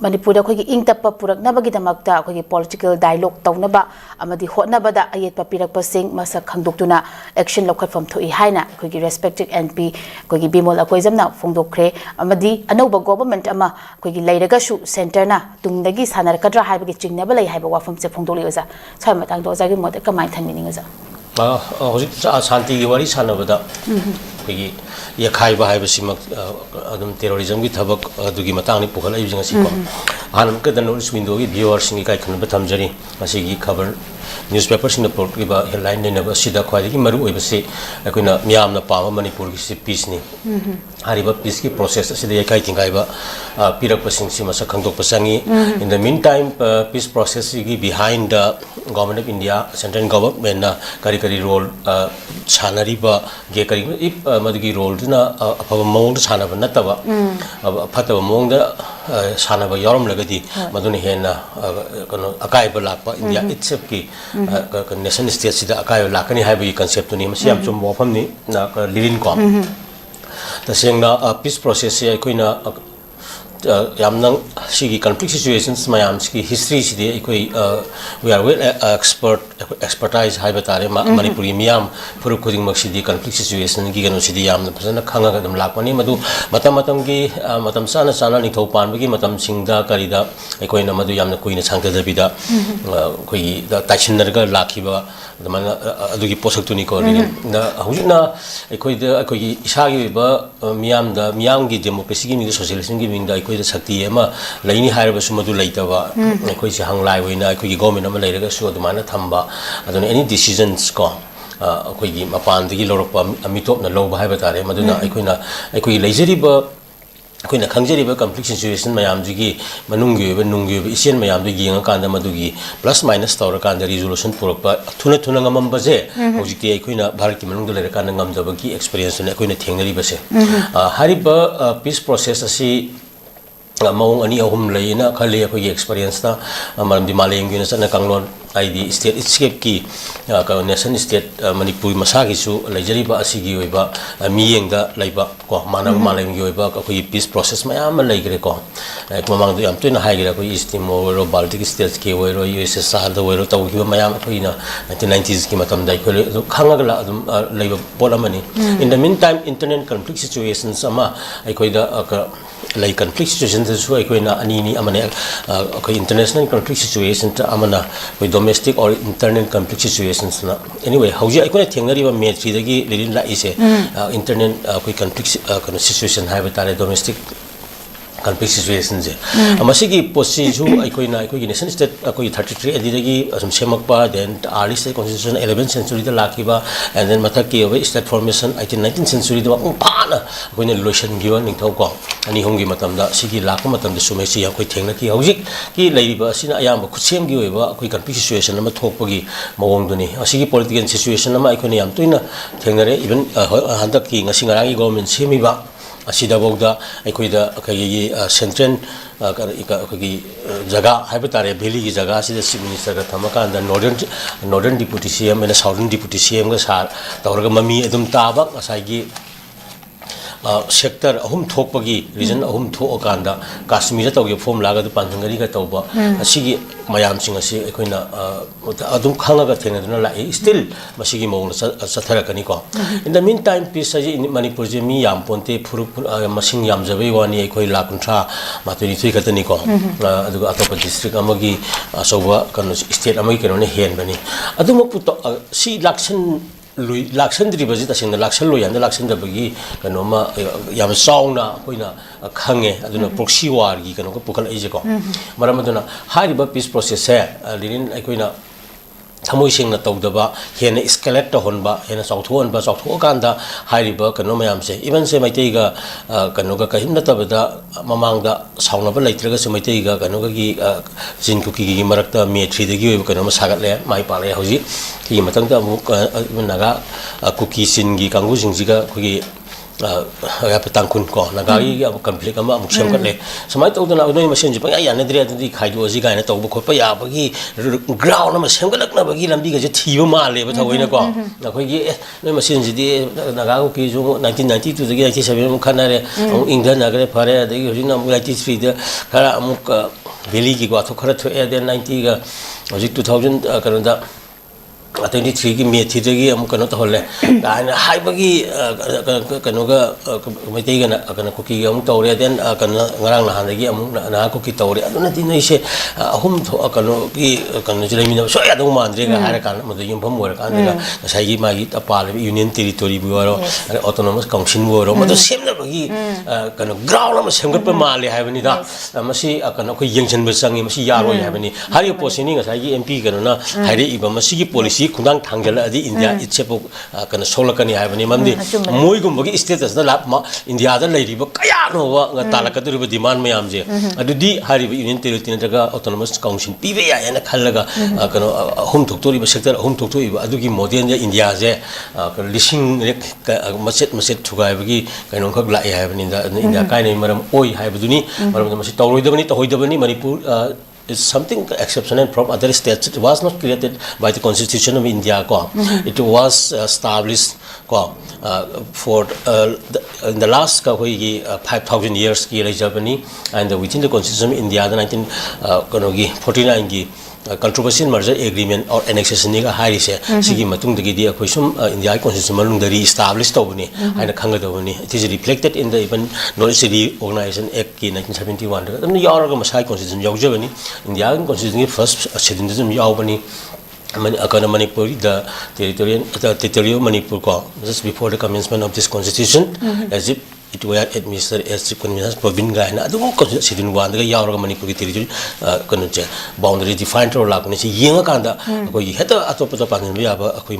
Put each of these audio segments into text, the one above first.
manipur da khoi gi ing tap purak na bagi damak ta khoi gi political dialogue tauna ba amadi hotna bada ayet pa pirak pasing masa khangdok tuna action lokhat fam thoi haina khoi gi respected NP khoi gi bimol akoi jamna phongdok khre amadi anoba government ama khoi gi leiraga su center na tungdagi sanar kadra haiba gi chingna ba lei haiba wafam se phongdok le oza chai matang do za gi mod ka mai than meaning oza hoji shanti gi wari sanabada khoi yakhaiba haibasimak adum terrorism gi thabak adugi matangni pukhala ibjinga si ko hanam ka dan notice window gi viewers singi kai khunba thamjari masi gi khabar newspaper sing report gi ba headline ne na sida khwai gi maru oibasi akoina miyam na pama manipur gi si peace ni hariba peace ki process asida yakai tingai ba pirak pasing si masa khangdok pasangi in the meantime peace process gi behind the government of India central government na kari role chanari ba ge kari if madgi role na afaba mong chanaba nataba fataba mong da chanaba yarum lagadi maduni hena kono akai ba lakpa India itself ki nation state sida akai lakani haiba concept ni masi am chum wafam ni na lirin ko tasengna peace process se koina yamnang sigi conflict situations mayam ski history sidi ekoi we are well expertise haiba tare manipuri miyam puru khuding mak sidi conflict situation gi gano sidi yamna phasana khanga ga dum lakpani madu matam gi matam sana ni thau pan gi matam singda karida ekoi na madu yamna kuina changta dabida koi da tachinner ga lakhiba damana adugi posak tuni ko na hujina ekoi isagi ba miyam gi democracy gi mi socialism gi mi da the Sakti Ema Laini Haraba Sumadu Laitava, Koi Hang Lai Wina, Koi Gomin Malaga Su Dumana Tamba, I don't any decisions gone. Koi Mapan, the Loropa, Amitop, the low Habatare, Maduna, Ekoi Lazeriba. Kuna khangjeri ba conflict situation mayam jigi manungi isian mayam du ginga kanda madugi plus minus tawra kanda resolution purakpa thuna ngamam baje hojikti aikoina bharat ki manung dole kanda ngamjaba ki experience ne aikoina thengnari base hariba peace process asi maung ani ahum leina khale akoi experience ta maram di maleng gina sana kanglon ID state escape ki nation state manipur masagi su lejari ba asigi oiba miyeng da laiba ko manab maleng gi oiba akoi peace process mayam leigre ko mamang du yam tuina haigre ko east timor ro baltic states ki oiro USSR da oiro taw gi mayam akoina 1990s ki matam dai ko khanga la adum leiba polamani in the meantime internet conflict situations ama akoi da like conflict situations so akoina ani amane akoi international conflict situation ta amana koi domestic or internal conflict situations na anyway hauji akoina thengnari ba match dagi lirin la ise internet koi conflict situation haiba tare domestic conflict situations amasigi posi ju aikoina akoi nation state akoi 33 adidagi asum semakpa then early state constitution 11th century da lakiba and then mathaki of state formation 19th century da pana akoina lotion giwa ningthau ko ani hongi matam da sigi lakma matam da sumesi akoi thengna ki hojik ki leiriba asina ayamba khusem gi oiba akoi conflict situation ama thokpagi mawong duni asigi political situation ama aikoina yam toina thengnare even handak ki ngasi ngaragi government semiba asida bogda aikoida akai central akai jaga haibitare valley gi jaga asida chief minister ga thamakanda northern deputy CM and southern deputy CM ga sar tawraga mami adum taba asai sector ahum thokpagi region ahum thokakanda Kashmir tawge form laga du panjangari ga tawba asigi mayam sing asi ekoina adum khanga ga thengna la still masigi mawng sathara kani ko in the meantime peace in Manipur je mi yam ponte phuru masing yam jabe wani ekoi la kuntra maturi thui katani ko aduga atopa district amagi asoba kan state amagi kenone hen bani adum puto si laksan dribaji ta singna laksan lo yan laksan da bagi kanoma yam sauna koina khange aduna proxy war gi kanoko pukal eje ko maram aduna hariba peace process he lirin aikoina thamoi singna tawdaba hena escalate to honba hena sautho kanda hariba kano mayam se even se maitei ga kano ga kahim na tabada mamangda sauna ba laitraga se maitei ga kano ga gi jin kuki gi marakta me 3 da gi kano ma sagat le mai pa le hoji ki matang da mu naga kuki sin gi kangu jing ji ga kugi tangkun ko nagagi conflict ama amuk sem katle samai to na noi machine jipa ya na dire adi khaidu ji ga na to bu khopa ya bagi ground ma sem galak na bagi lambi ga je thiba ma le ba thawai na ko na khoi gi noi machine ji di naga ko ki jo 1992 dagi 97 mu khana re england na gare phare adi hoji na 93 da khara amuk valley ki ko atho khara tho e 90 ga hoji 2000 kana da 23 की मे थी दगी हम कनो तो होले गाना high बगी कनो का मैते गना कनो कुकी हम तौरे देन कनो ngarang na handagi am na kuki tौरे अदुना दिन इसे अहुम कनो की कनो जले मिना सो या दो मानद्रे ga hara kan मद यम फम वर kan ga sai gi magi tapal union territory bu waro autonomous council bu waro मद सेम ना बगी कनो ground am sem gat pa male hai bani da masi कनो को यंगसन ब संगी मसी यारो है बनी Hari पोसिनी ga sai gi mp कनो ना हाइरे इबा मसी की policy खुदांग थांगल अदि इंडिया इसे पो कन सोलकनी हाबनी ममदि मोइगुमबगी स्टेटस दा इंडिया दा लेरिबो कया नो वा तालकदुरबो डिमांड मयाम जे अदुदि हारिबो यूनियन टेरिटरी नतगा ऑटोनोमस काउंसिल पीबे याना खल्लगा कनो होम थोक्तोरिबो सेक्टर होम थोक्तोइबो अदुगी मॉडर्न जे इंडिया जे लिसिंग मसेट मसेट थुगाइबगी कनो खक लाइ हाबनी दा इंडिया काइने मरम ओइ हाबदुनी मरम मसे तौरोइदबनी तहोइदबनी Manipur is something exceptional from other states. It was not created by the Constitution of India. It was established for in the last 5,000 years and within the Constitution of India, the 1949 controversial merger agreement or annexation ni ga hari se sigi matung dagi dia khoi sum India constitution malung dari established tobuni aina khanga tobuni. It is reflected in the even North City Organization Act ki 1971 da ni yaur ga masai constitution yaujabani India constitution first schedule yaubani akana manipur the territory of Manipur ko just before the commencement of this constitution as if it were administered as chief convenience province ga na adu constitution one ga yaur ga Manipur ki territory kanu che boundary defined or lakni si yenga kanda ko heta atop to panin bi aba akoi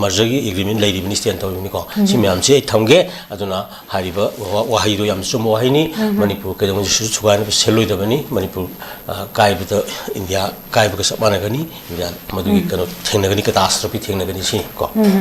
merger gi agreement lai ri stand to ni ko si myam che thamge aduna hariba wahai ro yam sum wahai ni Manipur ke dong su chuga na seloi da bani Manipur kai bi India kai bi ka sabana ga ni India madu gi kanu thengna ga ni catastrophe thengna ga ni si ko